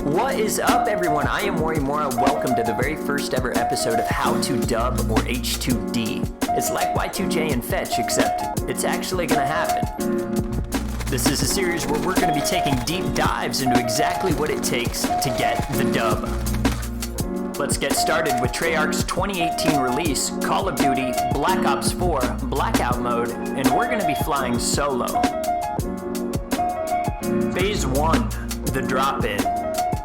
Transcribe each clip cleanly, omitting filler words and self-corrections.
What is up, everyone? I am MoriMora. Welcome to the very first ever episode of How to Dub or H2D. It's like Y2J and Fetch, except it's actually gonna happen. This is a series where we're gonna be taking deep dives into exactly what it takes to get the dub. Let's get started with Treyarch's 2018 release, Call of Duty Black Ops 4 Blackout mode, and we're gonna be flying solo. Phase 1, the drop-in.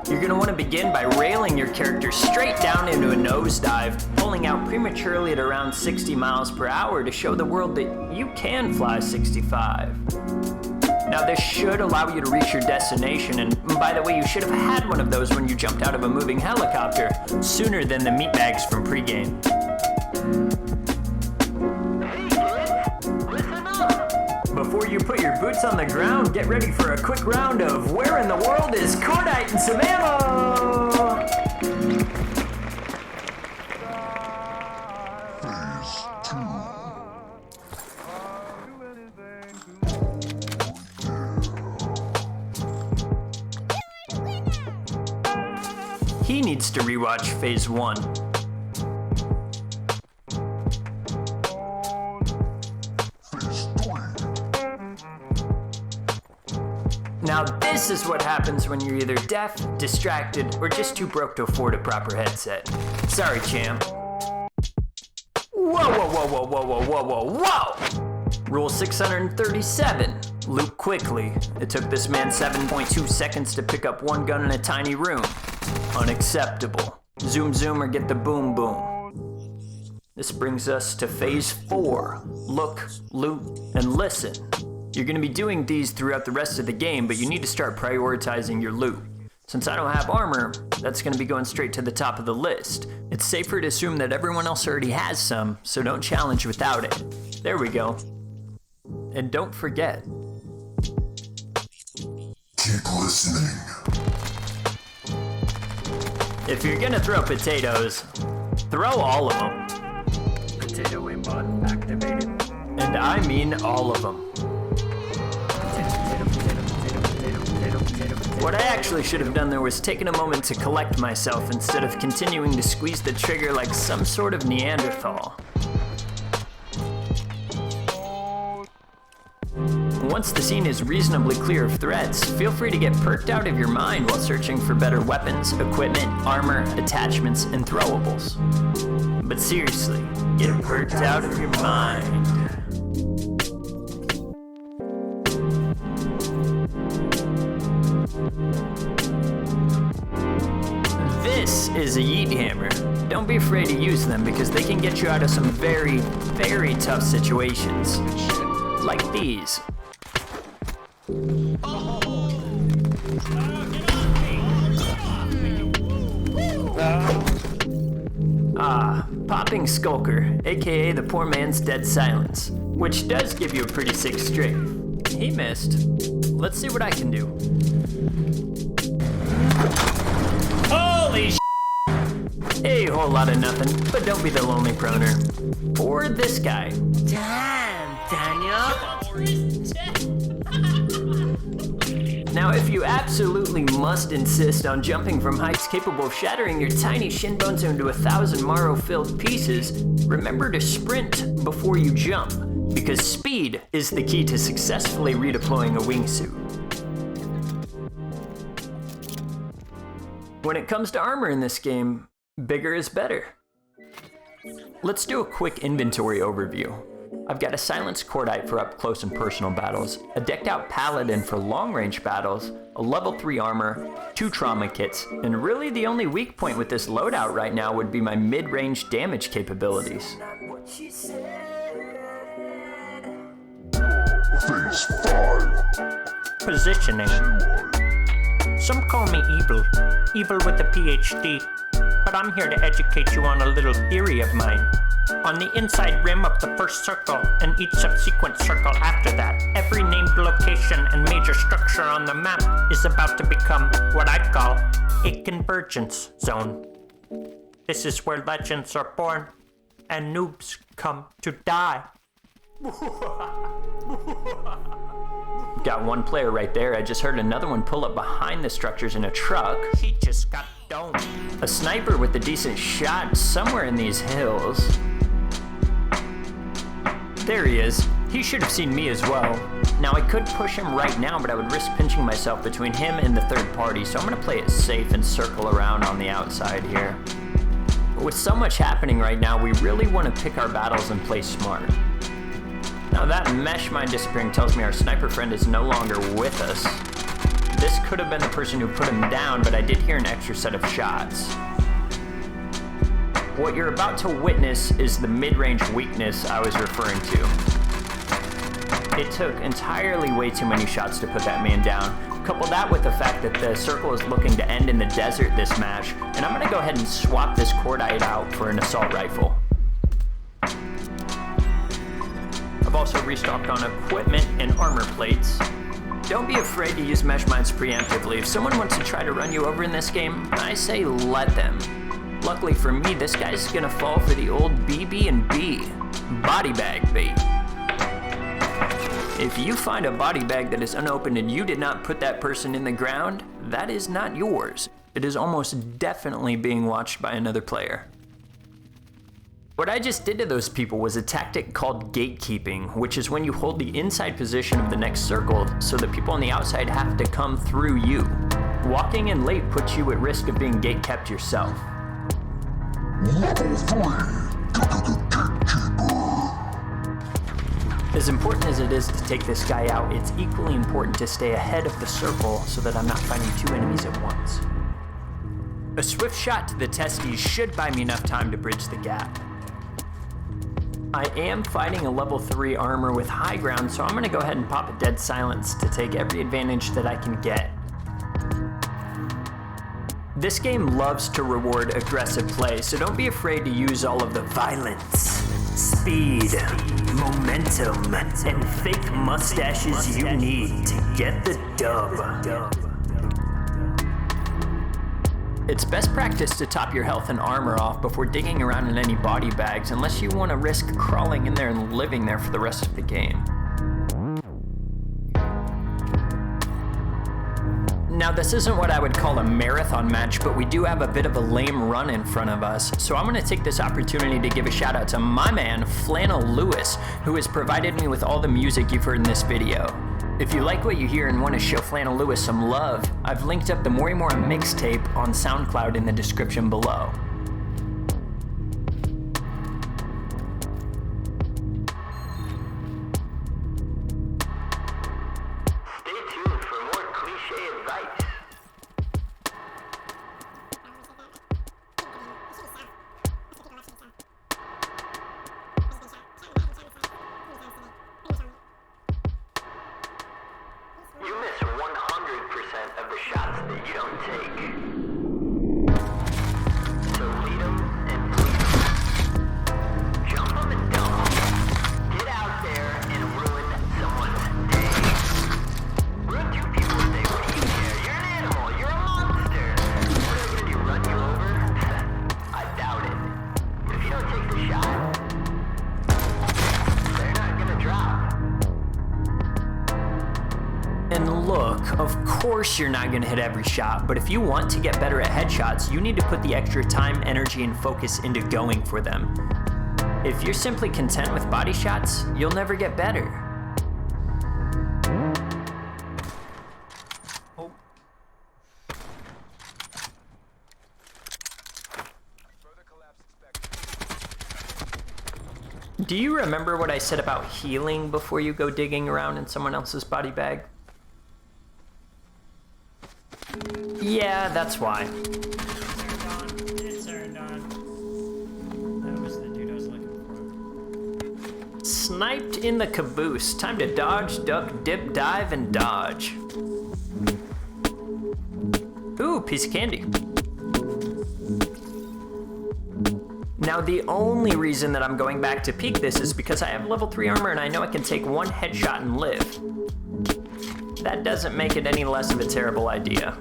You're going to want to begin by railing your character straight down into a nosedive, pulling out prematurely at around 60 miles per hour to show the world that you can fly 65. Now this should allow you to reach your destination, and by the way, you should have had one of those when you jumped out of a moving helicopter, sooner than the meatbags from pregame. Before you put your boots on the ground, get ready for a quick round of Where in the World is Cordite and some ammo? Phase 2. He needs to rewatch Phase 1. Now this is what happens when you're either deaf, distracted, or just too broke to afford a proper headset. Sorry, champ. Whoa! Rule 637, loot quickly. It took this man 7.2 seconds to pick up one gun in a tiny room. Unacceptable. Zoom or get the boom boom. This brings us to Phase 4, look, loot, and listen. You're going to be doing these throughout the rest of the game, but you need to start prioritizing your loot. Since I don't have armor, that's going to be going straight to the top of the list. It's safer to assume that everyone else already has some, so don't challenge without it. There we go. And don't forget. Keep listening. If you're going to throw potatoes, throw all of them. Potato aimbot activated. And I mean all of them. What I actually should have done there was taken a moment to collect myself instead of continuing to squeeze the trigger like some sort of Neanderthal. Once the scene is reasonably clear of threats, feel free to get perked out of your mind while searching for better weapons, equipment, armor, attachments, and throwables. But seriously, get perked out of your mind. This is a yeet hammer. Don't be afraid to use them because they can get you out of some very, very tough situations. Like these. Popping Skulker, aka the poor man's dead silence, which does give you a pretty sick strafe. He missed. Let's see what I can do. Holy sh**! A whole lot of nothing, but don't be the lonely proner. Or this guy. Damn, Daniel! Now, if you absolutely must insist on jumping from heights capable of shattering your tiny shin bones into 1,000 marrow-filled pieces, remember to sprint before you jump, because speed is the key to successfully redeploying a wingsuit. When it comes to armor in this game, bigger is better. Let's do a quick inventory overview. I've got a silenced cordite for up close and personal battles, a decked out paladin for long range battles, a level 3 armor, 2 trauma kits, and really the only weak point with this loadout right now would be my mid-range damage capabilities. Phase 5. Positioning. Some call me evil with a PhD, but I'm here to educate you on a little theory of mine. On the inside rim of the first circle, and each subsequent circle after that, every named location and major structure on the map is about to become what I call a convergence zone. This is where legends are born, and noobs come to die. Got one player right there. I just heard another one pull up behind the structures in a truck. He just got domed. A sniper with a decent shot somewhere in these hills. There he is. He should have seen me as well. Now I could push him right now, but I would risk pinching myself between him and the third party, so I'm gonna play it safe and circle around on the outside here. With so much happening right now, we really want to pick our battles and play smart. Now that mesh mine disappearing tells me our sniper friend is no longer with us. This could have been the person who put him down, but I did hear an extra set of shots. What you're about to witness is the mid-range weakness I was referring to. It took entirely way too many shots to put that man down. Couple that with the fact that the circle is looking to end in the desert this match, and I'm gonna go ahead and swap this cordite out for an assault rifle. I've also restocked on equipment and armor plates. Don't be afraid to use mesh mines preemptively. If someone wants to try to run you over in this game, I say let them. Luckily for me, this guy's gonna fall for the old BB&B, body bag bait. If you find a body bag that is unopened and you did not put that person in the ground, that is not yours. It is almost definitely being watched by another player. What I just did to those people was a tactic called gatekeeping, which is when you hold the inside position of the next circle so that people on the outside have to come through you. Walking in late puts you at risk of being gatekept yourself. Level 3. Gatekeeper. As important as it is to take this guy out, it's equally important to stay ahead of the circle so that I'm not fighting two enemies at once. A swift shot to the testes should buy me enough time to bridge the gap. I am fighting a level 3 armor with high ground, so I'm gonna go ahead and pop a dead silence to take every advantage that I can get. This game loves to reward aggressive play, so don't be afraid to use all of the violence, speed, momentum, and fake mustaches you need to get the dub. It's best practice to top your health and armor off before digging around in any body bags, unless you want to risk crawling in there and living there for the rest of the game. Now this isn't what I would call a marathon match, but we do have a bit of a lame run in front of us, so I'm gonna take this opportunity to give a shout out to my man, Flannel Lewis, who has provided me with all the music you've heard in this video. If you like what you hear and want to show Flannel Lewis some love, I've linked up the MoriMora mixtape on SoundCloud in the description below. Of the shots that you don't take. So lead them and bleed them. Jump them and dump them. Get out there and ruin someone's day. Ruin two people's day. What do you care? You're an animal. You're a monster. What are they gonna do? Run you over? I doubt it. But if you don't take the shot, they're not gonna drop. And look, of course you're not gonna hit every shot, but if you want to get better at headshots, you need to put the extra time, energy, and focus into going for them. If you're simply content with body shots, you'll never get better. Do you remember what I said about healing before you go digging around in someone else's body bag? Yeah, that's why. It turned on. That was the dude I was looking for. Sniped in the caboose. Time to dodge, duck, dip, dive, and dodge. Ooh, piece of candy. Now the only reason that I'm going back to peek this is because I have level 3 armor and I know I can take one headshot and live. That doesn't make it any less of a terrible idea.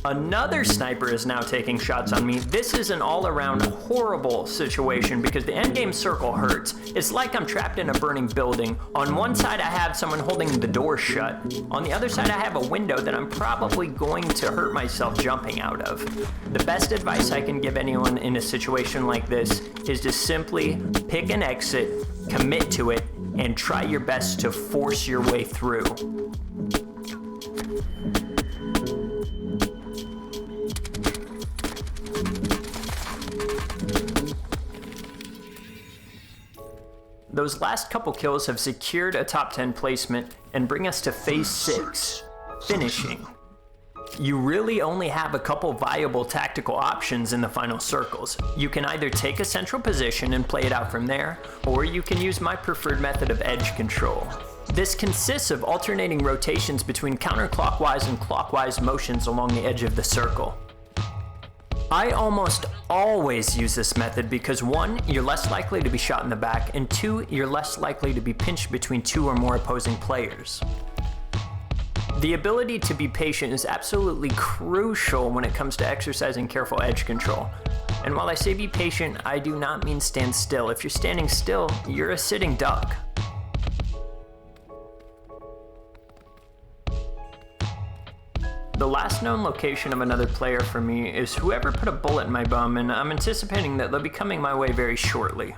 Another sniper is now taking shots on me. This is an all-around horrible situation because the endgame circle hurts. It's like I'm trapped in a burning building. On one side I have someone holding the door shut. On the other side I have a window that I'm probably going to hurt myself jumping out of. The best advice I can give anyone in a situation like this is to simply pick an exit, commit to it, and try your best to force your way through. Those last couple kills have secured a top 10 placement and bring us to phase 6, finishing. You really only have a couple viable tactical options in the final circles. You can either take a central position and play it out from there, or you can use my preferred method of edge control. This consists of alternating rotations between counterclockwise and clockwise motions along the edge of the circle. I almost always use this method because 1, you're less likely to be shot in the back, and 2, you're less likely to be pinched between 2 or more opposing players. The ability to be patient is absolutely crucial when it comes to exercising careful edge control. And while I say be patient, I do not mean stand still. If you're standing still, you're a sitting duck. The last known location of another player for me is whoever put a bullet in my bum, and I'm anticipating that they'll be coming my way very shortly.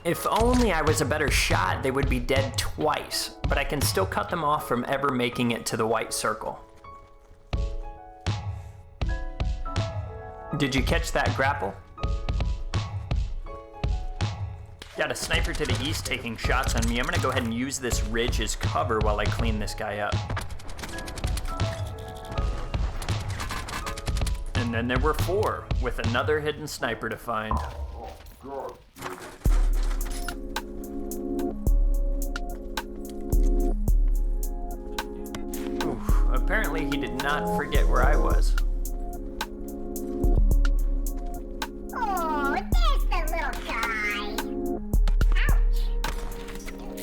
If only I was a better shot, they would be dead twice, but I can still cut them off from ever making it to the white circle. Did you catch that grapple? Got a sniper to the east taking shots on me. I'm gonna go ahead and use this ridge as cover while I clean this guy up. And then there were 4, with another hidden sniper to find. Oof, apparently he did not forget where I was. Oh, there's the little guy.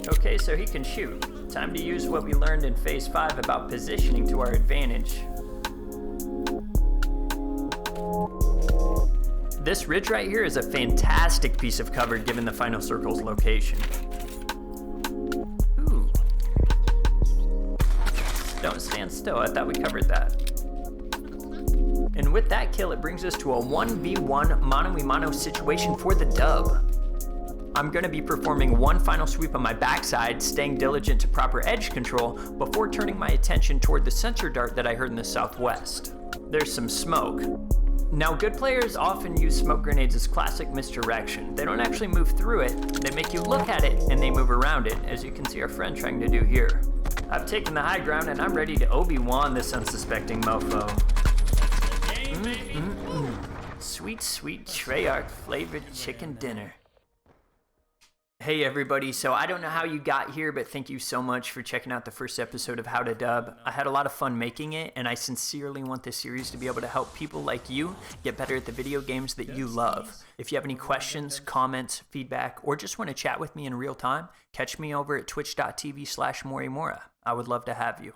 Okay, so he can shoot. Time to use what we learned in phase 5 about positioning to our advantage. This ridge right here is a fantastic piece of cover given the final circle's location. Ooh. Don't stand still, I thought we covered that. And with that kill, it brings us to a 1v1 mano-a-mano situation for the dub. I'm going to be performing one final sweep on my backside, staying diligent to proper edge control, before turning my attention toward the sensor dart that I heard in the southwest. There's some smoke. Now, good players often use smoke grenades as classic misdirection. They don't actually move through it, they make you look at it and they move around it, as you can see our friend trying to do here. I've taken the high ground and I'm ready to Obi-Wan this unsuspecting mofo. Sweet, sweet Treyarch flavored chicken dinner. Hey everybody, so I don't know how you got here, but thank you so much for checking out the first episode of How to Dub. I had a lot of fun making it, and I sincerely want this series to be able to help people like you get better at the video games that you love. If you have any questions, comments, feedback, or just want to chat with me in real time, catch me over at twitch.tv/MoriMora. I would love to have you.